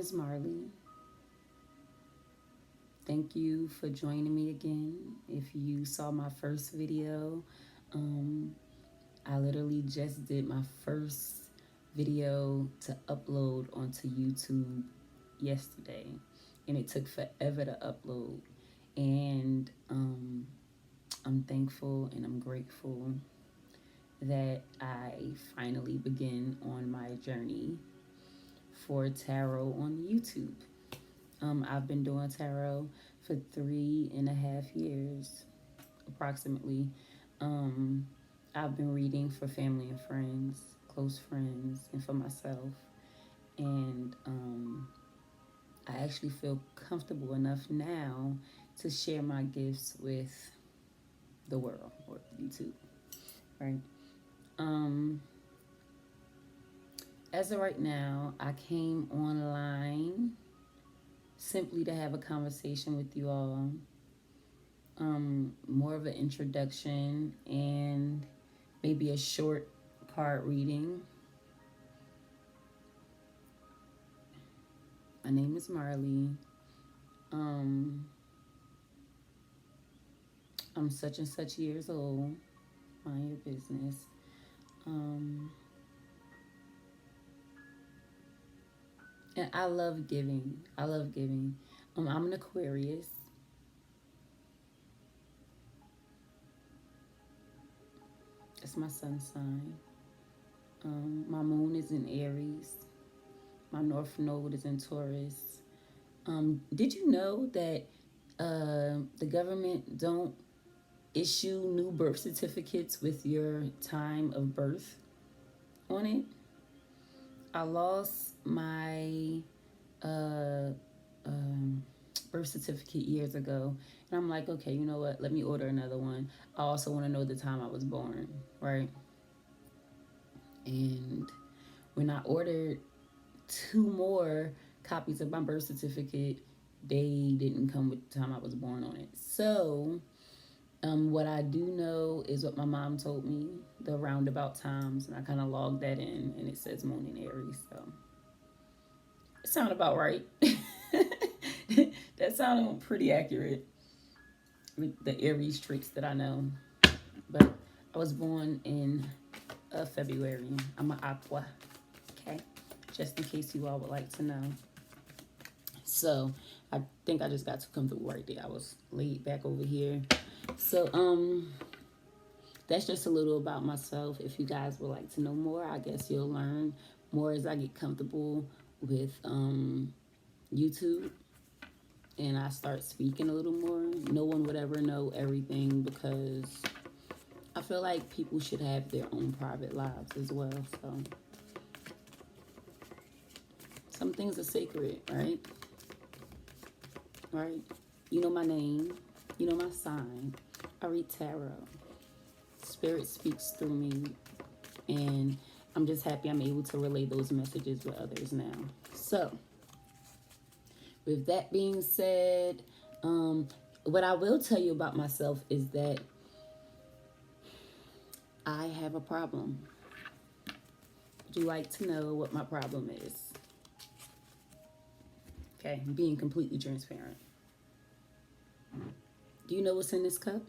is Marley. Thank you for joining me again. If you saw my first video, um, I literally just did my first video to upload onto YouTube yesterday, and it took forever to upload. And I'm thankful and I'm grateful that I finally begin on my journey for tarot on YouTube. I've been doing tarot for 3.5 years, approximately. Um, I've been reading for family and friends, close friends, and for myself. And I actually feel comfortable enough now to share my gifts with the world or YouTube, right? Um, as of right now, I came online simply to have a conversation with you all. More of an introduction and maybe a short card reading. My name is Marley. Um, I'm such and such years old. Mind your business. Um, and I love giving. I love giving. I'm an Aquarius. It's my sun sign. My moon is in Aries. My north node is in Taurus. Did you know that the government don't issue new birth certificates with your time of birth on it? I lost my uh, um, birth certificate years ago, and I'm like, okay, you know what? Let me order another one. I also want to know the time I was born, right? And when I ordered two more copies of my birth certificate, they didn't come with the time I was born on it. So, what I do know is what my mom told me, the roundabout times, and I kind of logged that in, and it says Moon in Aries. So, it sounded about right. That sounded pretty accurate with the Aries traits that I know. But I was born in February. I'm an Aqua. Okay, just in case you all would like to know. So I think I just got too comfortable right there. I was laid back over here. So that's just a little about myself. If you guys would like to know more, I guess you'll learn more as I get comfortable with YouTube and I start speaking a little more. No one would ever know everything because I feel like people should have their own private lives as well. So some things are sacred, right? Right? You know my name. You know my sign. I read tarot. Spirit speaks through me. And I'm just happy I'm able to relay those messages with others now. So, with that being said, what I will tell you about myself is that I have a problem. Would you like to know what my problem is? Okay, I'm being completely transparent. Do you know what's in this cup?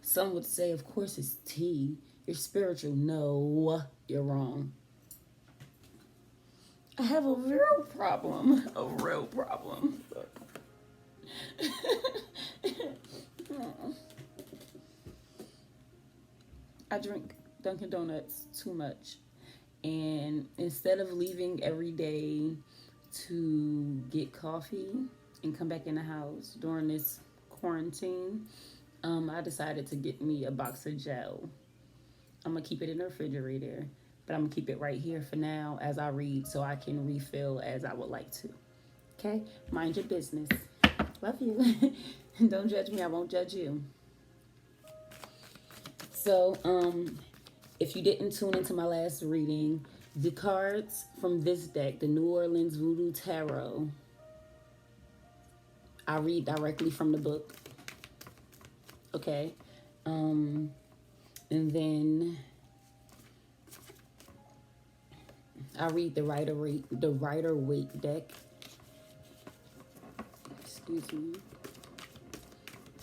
Some would say, of course, it's tea. You're spiritual. No, you're wrong. I have a real problem. A real problem. I drink Dunkin' Donuts too much. And instead of leaving every day to get coffee and come back in the house during this quarantine, I decided to get me a box of gel. I'm gonna keep it in the refrigerator, but I'm gonna keep it right here for now as I read so I can refill as I would like to. Okay? Mind your business. Love you. Don't judge me, I won't judge you. So, if you didn't tune into my last reading, the cards from this deck, the New Orleans Voodoo Tarot, I read directly from the book. Okay? And then I read the Rider Waite deck. Excuse me.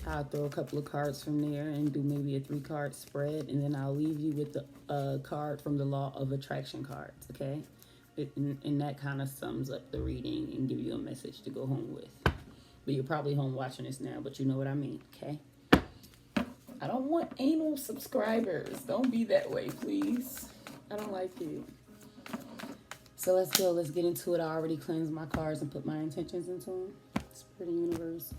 I'll throw a couple of cards from there and do maybe a 3-card spread, and then I'll leave you with the card from the Law of Attraction cards, okay? And that kind of sums up the reading and give you a message to go home with. But you're probably home watching this now, but you know what I mean, okay? I don't want anal subscribers. Don't be that way, please. I don't like you. So let's go. Let's get into it. I already cleansed my cards and put my intentions into them. Spirit Universe,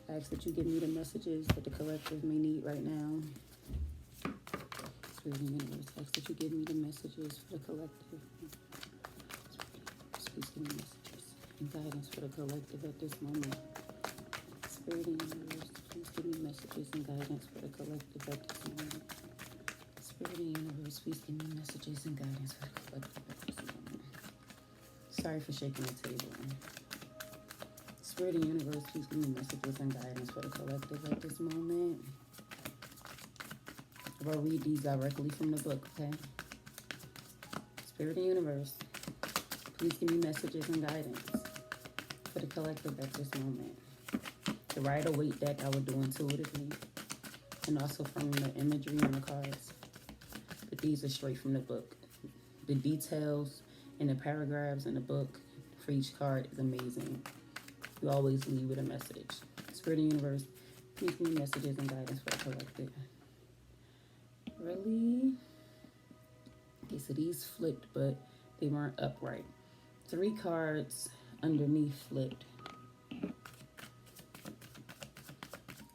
I ask that you give me the messages that the collective may need right now. Spirit Universe, I ask that you give me the messages for the collective. Please give me messages and guidance for the collective at this moment. Spirit Universe, please give me messages and guidance for the collective at this moment. Spirit Universe, please give me messages and guidance for the collective at this moment. Sorry for shaking the table. Spirit Universe, please give me messages and guidance for the collective at this moment. I'll read these directly from the book, okay? Spirit Universe, please give me messages and guidance for the collective at this moment. The Rider Waite deck I would do intuitively, and also from the imagery on the cards. But these are straight from the book. The details and the paragraphs in the book for each card is amazing. You always leave with a message. Spirit of the Universe, please give me messages and guidance for the collective. Really? Okay, so these flipped, but they weren't upright. 3 cards underneath flipped.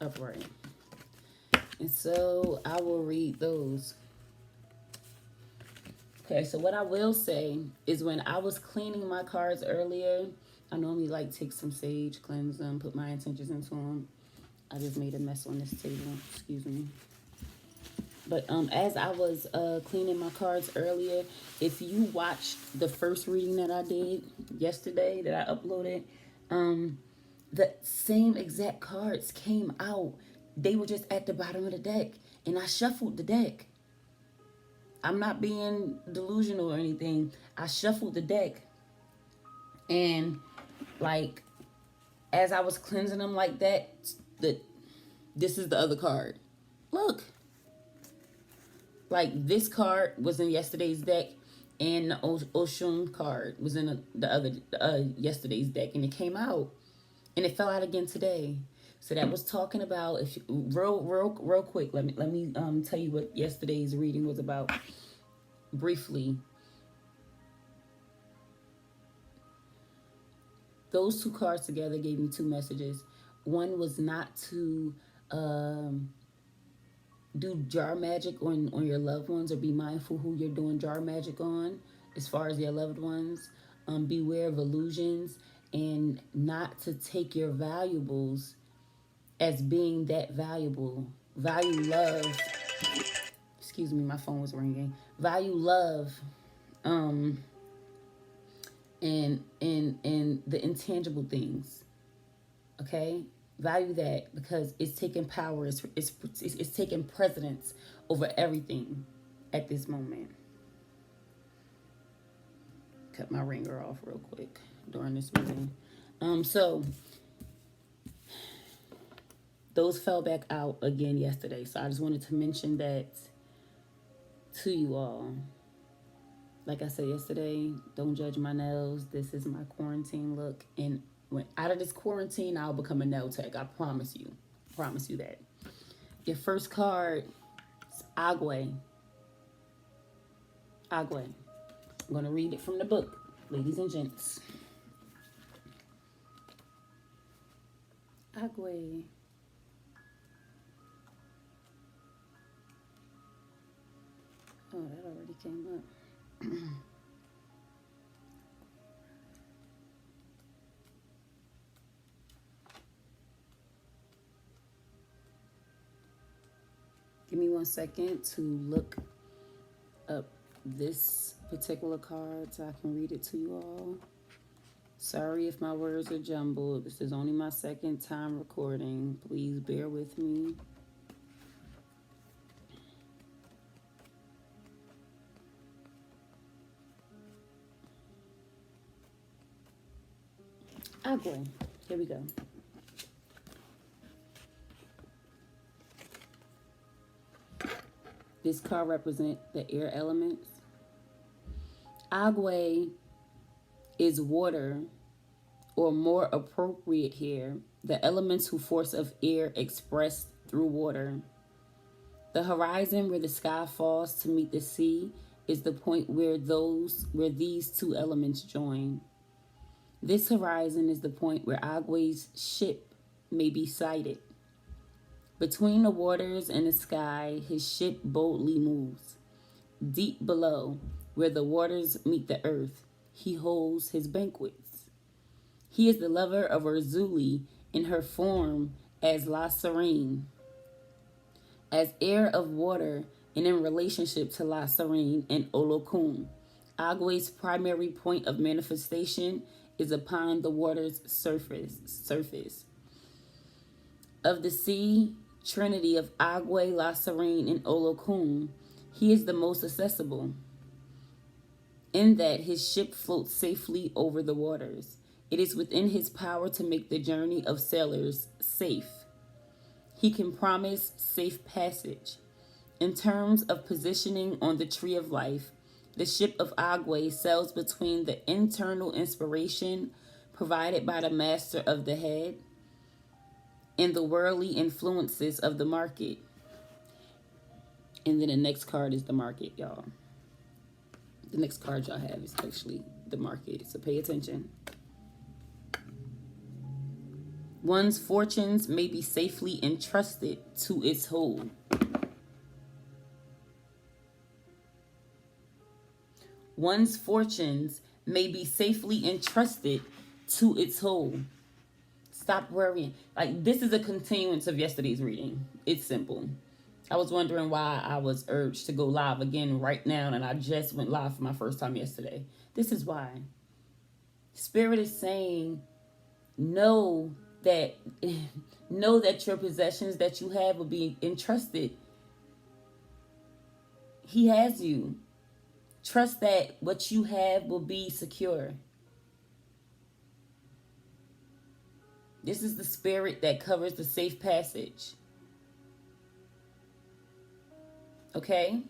Upright. And so I will read those. Okay, so what I will say is when I was cleaning my cards earlier, I normally like take some sage, cleanse them, put my intentions into them. I just made a mess on this table, excuse me. But as I was cleaning my cards earlier, if you watched the first reading that I did yesterday that I uploaded, the same exact cards came out. They were just at the bottom of the deck, and I shuffled the deck. I'm not being delusional or anything. I shuffled the deck, and like as I was cleansing them like that, this is the other card. Look, like this card was in yesterday's deck, and the Oshun card was in the other yesterday's deck, and it came out, and it fell out again today. So that was talking about, if you, real quick, let me tell you what yesterday's reading was about briefly. Those 2 cards together gave me 2 messages. One was not to do jar magic on your loved ones, or be mindful who you're doing jar magic on as far as your loved ones. Beware of illusions, and not to take your valuables as being that valuable. Value love. Excuse me, my phone was ringing. Value love, and the intangible things. Okay, value that, because it's taking power. It's taking precedence over everything at this moment. Cut my ringer off real quick during this meeting. So those fell back out again yesterday. So I just wanted to mention that to you all. Like I said yesterday, don't judge my nails. This is my quarantine look. And when out of this quarantine, I'll become a nail tech. I promise you. Promise you that. Your first card is Agwe. Agwe. I'm going to read it from the book, ladies and gents. Agwe. Oh, that already came up. Give me 1 second to look up this particular card so I can read it to you all. Sorry if my words are jumbled. This is only my 2nd time recording. Please bear with me. Agua. Here we go. This card represents the air elements. Agua is water, or more appropriate here, the elemental force of air expressed through water. The horizon where the sky falls to meet the sea is the point where these two elements join. This horizon is the point where Agua's ship may be sighted. Between the waters and the sky, his ship boldly moves. Deep below, where the waters meet the earth, he holds his banquets. He is the lover of Urzuli in her form as La Serene. As heir of water and in relationship to La Serene and Olokun, Agua's primary point of manifestation is upon the water's surface. Of the sea trinity of Agua, La Serene, and Olokun, he is the most accessible, in that his ship floats safely over the waters. It is within his power to make the journey of sailors safe. He can promise safe passage. In terms of positioning on the tree of life, the ship of Agua sails between the internal inspiration provided by the master of the head and the worldly influences of the market. And then the next card is the market, y'all. The next card y'all have is actually the market, so pay attention. One's fortunes may be safely entrusted to its hold. One's fortunes may be safely entrusted to its hold. Stop worrying. Like, this is a continuance of yesterday's reading. It's simple. I was wondering why I was urged to go live again right now, and I just went live for my first time yesterday. This is why. Spirit is saying, know that your possessions that you have will be entrusted. He has you. Trust that what you have will be secure. This is the spirit that covers the safe passage. Okay?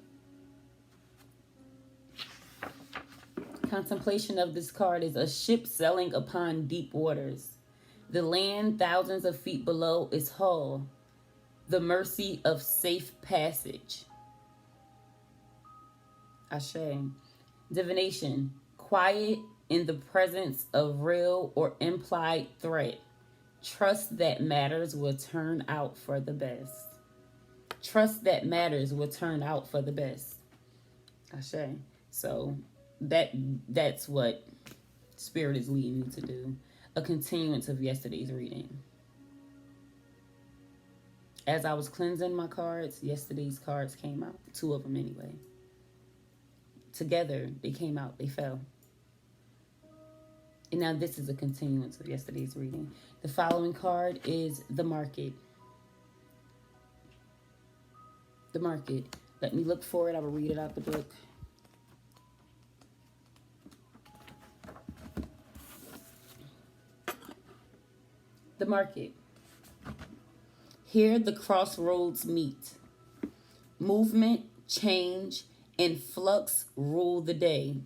Contemplation of this card is a ship sailing upon deep waters. The land thousands of feet below is hull, the mercy of safe passage. Ashe. Divination. Quiet in the presence of real or implied threat. Trust that matters will turn out for the best. Trust that matters will turn out for the best. Ashe. So that's what Spirit is leading you to do. A continuance of yesterday's reading. As I was cleansing my cards, yesterday's cards came out. 2 of them anyway. Together, they came out. They fell. And now this is a continuance of yesterday's reading. The following card is the market. The market. Let me look for it. I will read it out the book. The market. Here the crossroads meet. Movement, change, and flux rule the day.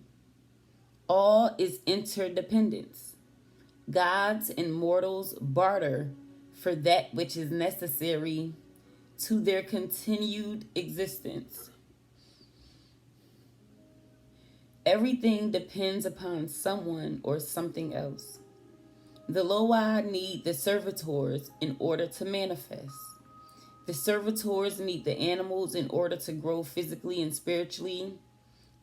All is interdependence. Gods and mortals barter for that which is necessary to their continued existence. Everything depends upon someone or something else. The Loa need the servitors in order to manifest. The servitors need the animals in order to grow physically and spiritually.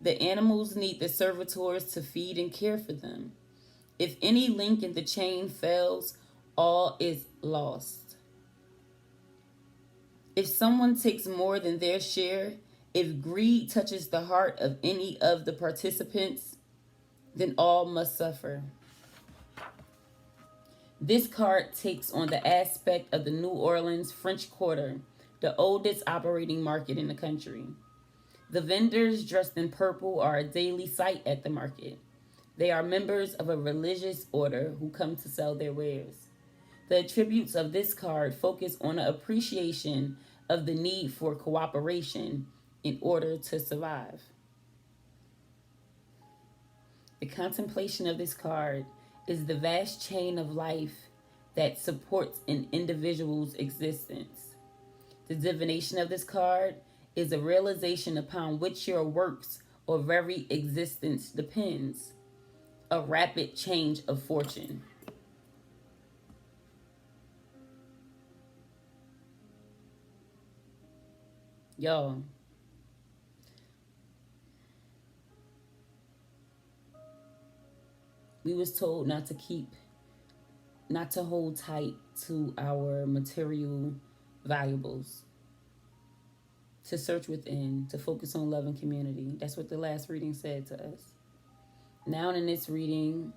The animals need the servitors to feed and care for them. If any link in the chain fails, all is lost. If someone takes more than their share, if greed touches the heart of any of the participants, then all must suffer. This card takes on the aspect of the New Orleans French Quarter, the oldest operating market in the country. The vendors dressed in purple are a daily sight at the market. They are members of a religious order who come to sell their wares. The attributes of this card focus on an appreciation of the need for cooperation in order to survive. The contemplation of this card is the vast chain of life that supports an individual's existence. The divination of this card is a realization upon which your works or very existence depends. A rapid change of fortune. Y'all, we was told not to hold tight to our material valuables, to search within, to focus on love and community. That's what the last reading said to us. Now in this reading,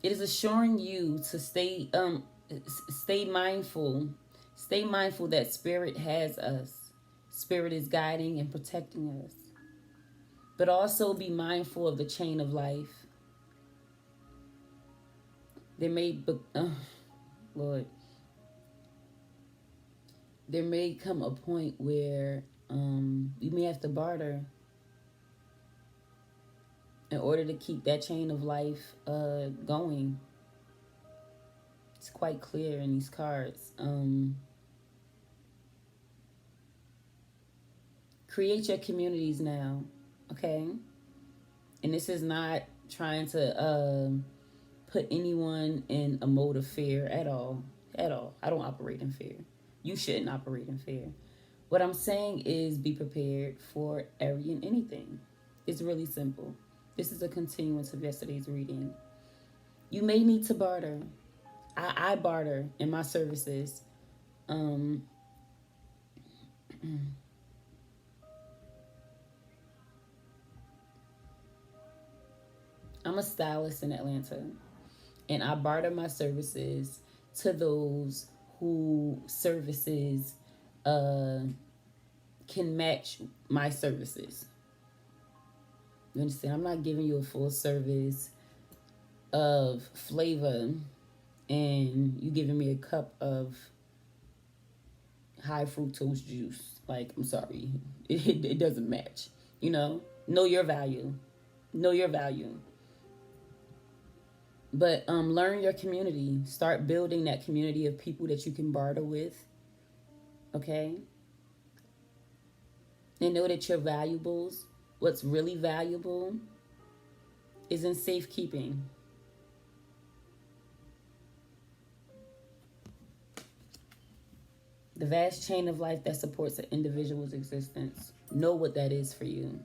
it is assuring you to stay mindful. Stay mindful that Spirit has us. Spirit is guiding and protecting us. But also be mindful of the chain of life. There may, Lord, there may come a point where you may have to barter in order to keep that chain of life going. It's quite clear in these cards. Create your communities now, okay? And this is not trying to put anyone in a mode of fear at all. At all. I don't operate in fear. You shouldn't operate in fear. What I'm saying is be prepared for every and anything. It's really simple. This is a continuance of yesterday's reading. You may need to barter. I barter in my services. I'm a stylist in Atlanta, and I barter my services to those who services can match my services. You understand? I'm not giving you a full service of flavor and you giving me a cup of high fructose juice. Like, I'm sorry. It doesn't match. You know your value. Know your value. But learn your community. Start building that community of people that you can barter with. Okay? And know that your valuables, what's really valuable, is in safekeeping. The vast chain of life that supports an individual's existence. Know what that is for you.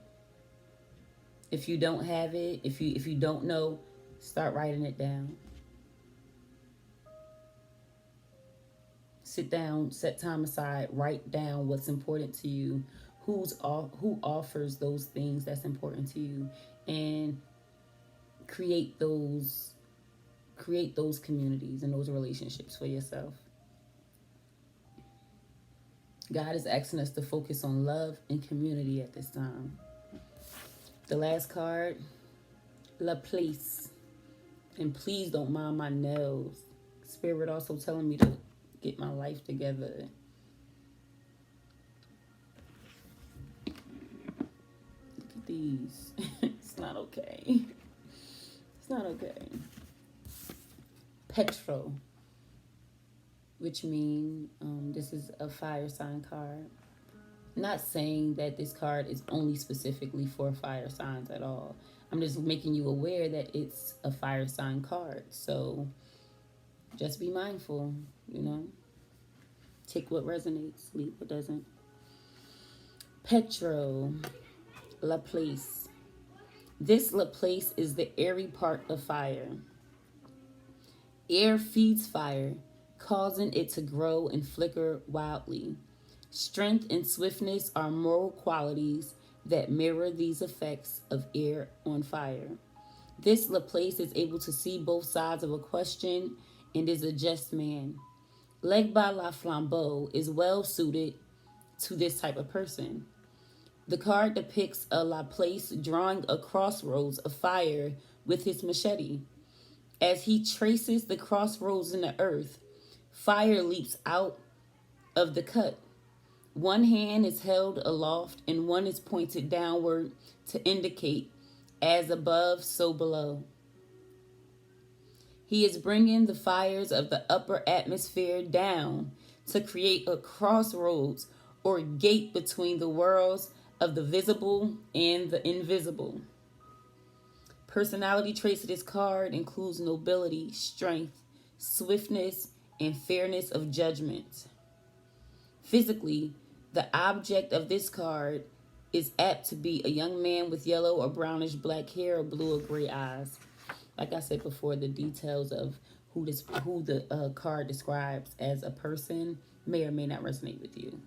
If you don't have it, if you don't know, start writing it down. Sit down, set time aside, write down what's important to you, who offers those things that's important to you, and create those communities and those relationships for yourself. God is asking us to focus on love and community at this time. The last card, La Place. And please don't mind my nails. Spirit also telling me to get my life together. Look at these. It's not okay. It's not okay. Petro, which means this is a fire sign card. Not saying that this card is only specifically for fire signs at all. I'm just making you aware that it's a fire sign card. So just be mindful, Take what resonates, leave what doesn't. Petro, La Place. This La Place is the airy part of fire. Air feeds fire, causing it to grow and flicker wildly. Strength and swiftness are moral qualities that mirror these effects of air on fire. This La Place is able to see both sides of a question and is a just man. Legba La Flambeau is well suited to this type of person. The card depicts a Laplace drawing a crossroads of fire with his machete. As he traces the crossroads in the earth, fire leaps out of the cut. One hand is held aloft and one is pointed downward to indicate, as above, so below. He is bringing the fires of the upper atmosphere down to create a crossroads or gate between the worlds of the visible and the invisible. Personality traits of this card includes nobility, strength, swiftness, and fairness of judgment. Physically, the object of this card is apt to be a young man with yellow or brownish black hair or blue or gray eyes. Like I said before, the details of who the card describes as a person may or may not resonate with you,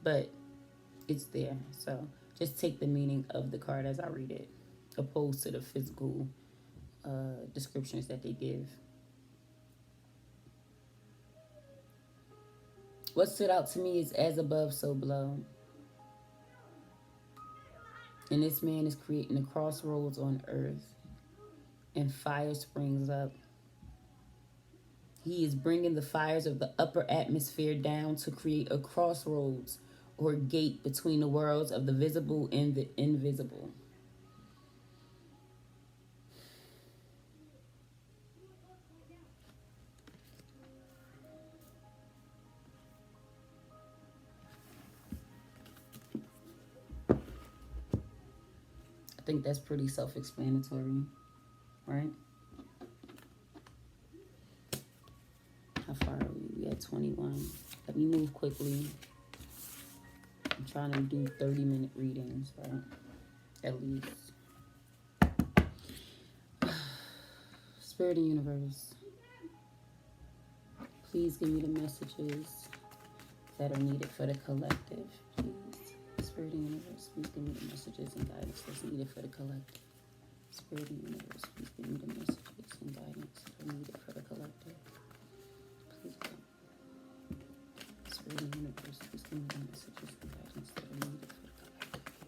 but it's there. So just take the meaning of the card as I read it, opposed to the physical descriptions that they give. What stood out to me is as above, so below. And this man is creating a crossroads on earth, and fire springs up. He is bringing the fires of the upper atmosphere down to create a crossroads or gate between the worlds of the visible and the invisible. I think that's pretty self-explanatory, right? How far are we? We at 21. Let me move quickly. I'm trying to do 30-minute readings, right? At least. Spirit and universe, please give me the messages that are needed for the collective, please. Spirit and universe, please give me the messages and guidance that's needed for the collective. Spirit and universe, please give me the messages and guidance that are needed for the collective. Please God. Spirit and universe, please give me the messages and guidance that are needed for the collective.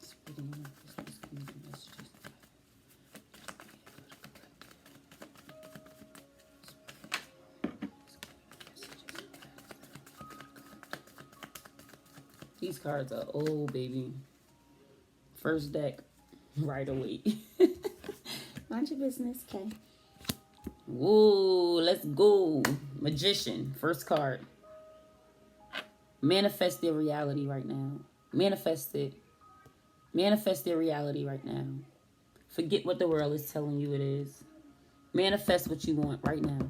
Spirit and universe, please give me the messages and guidance. These cards are old, baby. First deck, right away. Mind your business, okay? Whoa, let's go. Magician, first card. Manifest their reality right now. Manifest it. Manifest their reality right now. Forget what the world is telling you it is. Manifest what you want right now.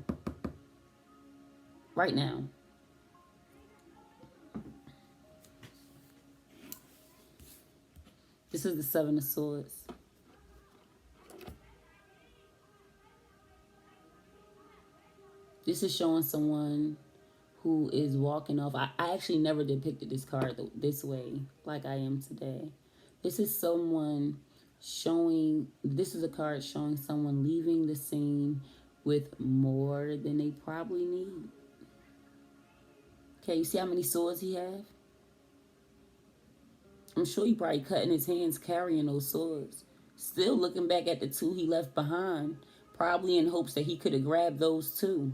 Right now. This is the Seven of Swords. This is showing someone who is walking off. I actually never depicted this card this way, like I am today. This is someone showing, this is a card showing someone leaving the scene with more than they probably need. Okay, you see how many swords he has? I'm sure he probably cutting his hands carrying those swords. Still looking back at the two he left behind, probably in hopes that he could have grabbed those too.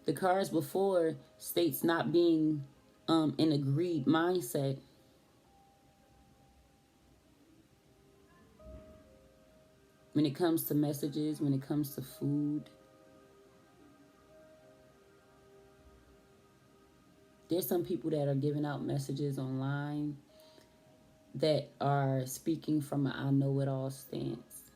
The cards before states not being in a greed mindset. When it comes to messages, when it comes to food. There's some people that are giving out messages online that are speaking from an I know it all stance.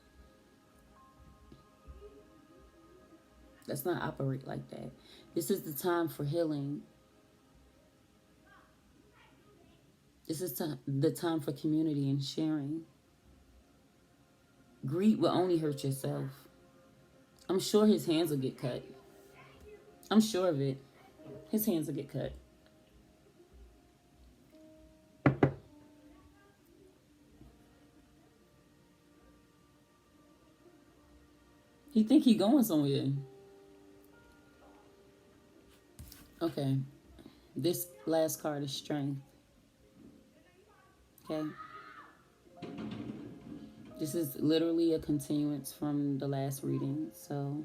Let's not operate like that. This is the time for healing. This is the time for community and sharing. Greed will only hurt yourself. I'm sure his hands will get cut. I'm sure of it. His hands will get cut. He think he going somewhere. Okay. This last card is strength. Okay. This is literally a continuance from the last reading. So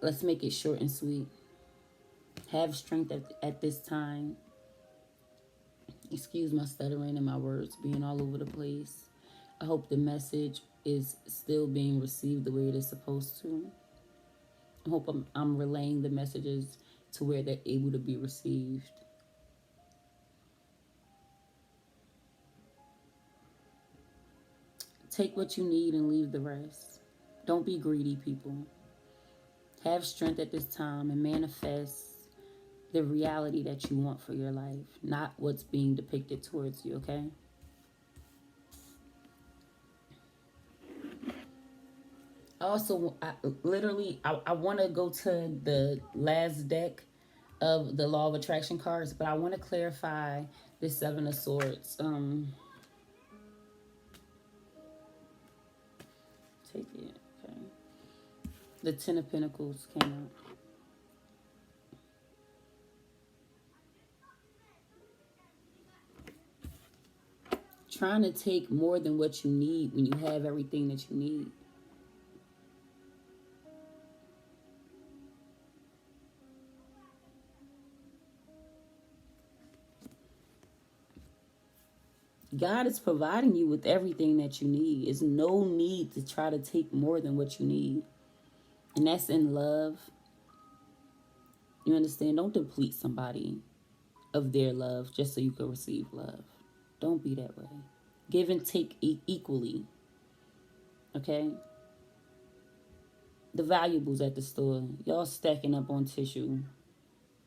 let's make it short and sweet. Have strength at this time. Excuse my stuttering and my words being all over the place. I hope the message is still being received the way it is supposed to. I hope I'm relaying the messages to where they're able to be received. Take what you need and leave the rest. Don't be greedy, people. Have strength at this time and manifest the reality that you want for your life, not what's being depicted towards you, okay? Also, I want to go to the last deck of the Law of Attraction cards, but I want to clarify the Seven of Swords. Take it, okay. The Ten of Pentacles came out. Trying to take more than what you need when you have everything that you need. God is providing you with everything that you need. There's no need to try to take more than what you need. And that's in love. You understand? Don't deplete somebody of their love just so you can receive love. Don't be that way. Give and take equally. Okay? The valuables at the store. Y'all stacking up on tissue.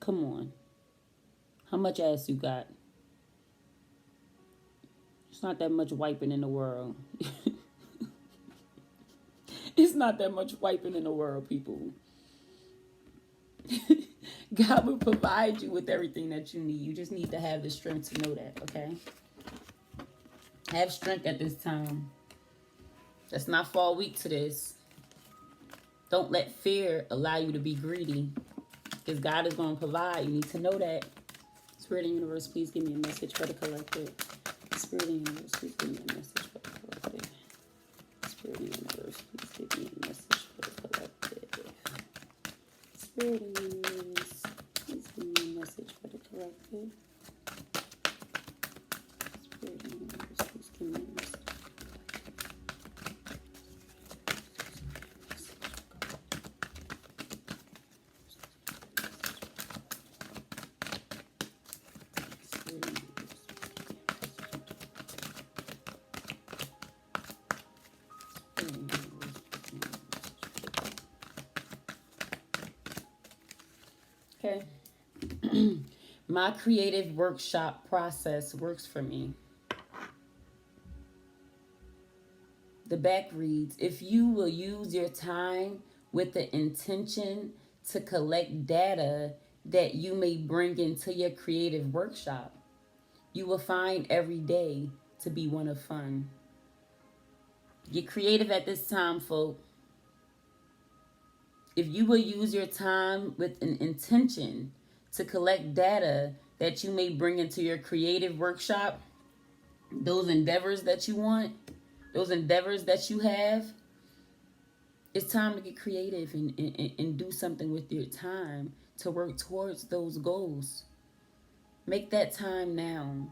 Come on. How much ass you got? It's not that much wiping in the world. It's not that much wiping in the world, people. God will provide you with everything that you need. You just need to have the strength to know that, okay? Have strength at this time. Let's not fall weak to this. Don't let fear allow you to be greedy, because God is going to provide. You need to know that. Spirit and universe, please give me a message for the collective. Spirit and universe, please give me a message for the collective. Spirit and universe, please give me a message for the collective. Spirit and universe, please give me a message for the collective. Spirit and universe, please give me a message. Okay. My creative workshop process works for me. The back reads, if you will use your time with the intention to collect data that you may bring into your creative workshop, you will find every day to be one of fun. Get creative at this time, folk. If you will use your time with an intention to collect data that you may bring into your creative workshop, those endeavors that you want, those endeavors that you have, it's time to get creative and do something with your time to work towards those goals. Make that time now.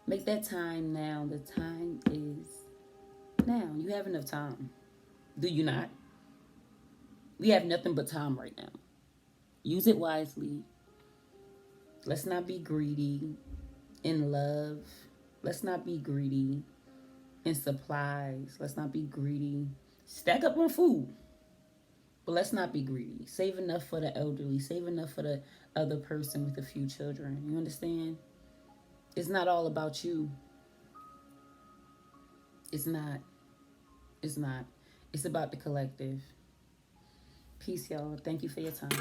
Make that time now. The time is now. You have enough time. Do you not? We have nothing but time right now. Use it wisely. Let's not be greedy in love. Let's not be greedy in supplies. Let's not be greedy. Stack up on food. But let's not be greedy. Save enough for the elderly. Save enough for the other person with a few children. You understand? It's not all about you. It's not. It's not. It's about the collective. Peace, y'all. Thank you for your time.